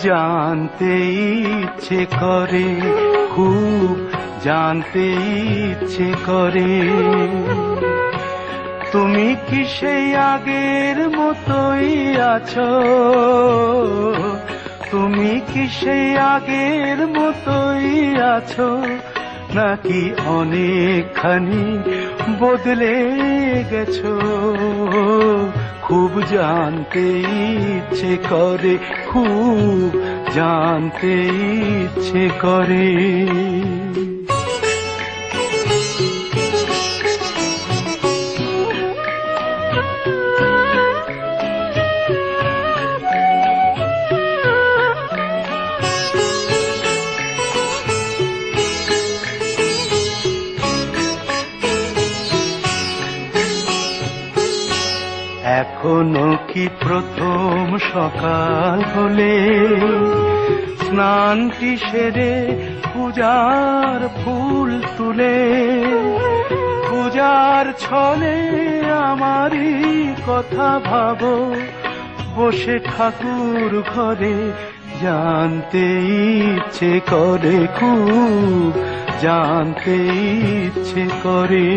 জানতে ইচ্ছে করে, খুব জানতে ইচ্ছে করে। তুমি কি সেই আগের মতোই আছো? তুমি কি সেই আগের মতোই আছো, নাকি অনেকখানি বদলে গেছো? খুব জানতে ইচ্ছে করে, খুব জানতে ইচ্ছে করে। এখনো কি প্রথম সকাল হলে স্নানটি সেরে পূজার ফুল তুলে, পূজার ছলে আমারই কথা ভাবো বসে ঠাকুর ঘরে? জানতে ইচ্ছে করে, খুব জানতে ইচ্ছে করে।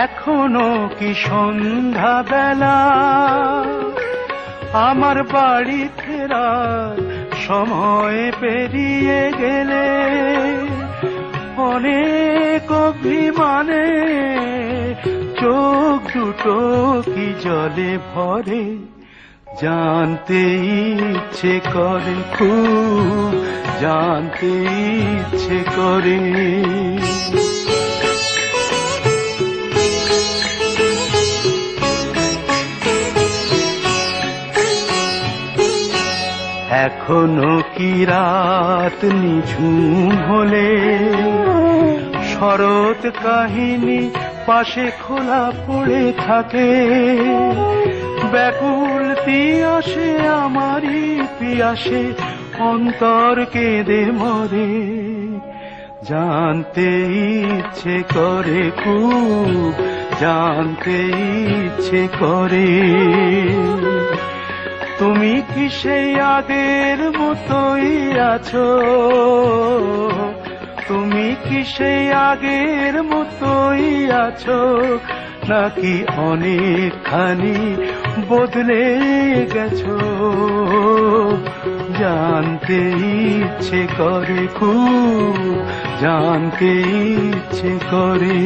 এখনো কি সন্ধ্যা বেলা, আমার বাড়ি ফেরার সময় পেরিয়ে গেলে অনেক অভিমানে চোখ দুটো কি জলে ভরে? জানতে ইচ্ছে করে, খুব জানতে ইচ্ছে করে। এখনো কি রাত নিঝুম হলে শরৎ কাহিনী পাশে খোলা পড়ে থাকে? ব্যাকুল পিয়াসে আমারই পিয়াসে অন্তর কেঁদে মরে? জানতে ইচ্ছে করে, খুব জানতে ইচ্ছে করে। তুমি কি সেই আগের মতোই আছো? তুমি কি সেই আগের মতোই আছো, নাকি অনেকখানি বদলে গেছো? জানতে ইচ্ছে করে, খুব জানতে ইচ্ছে করে।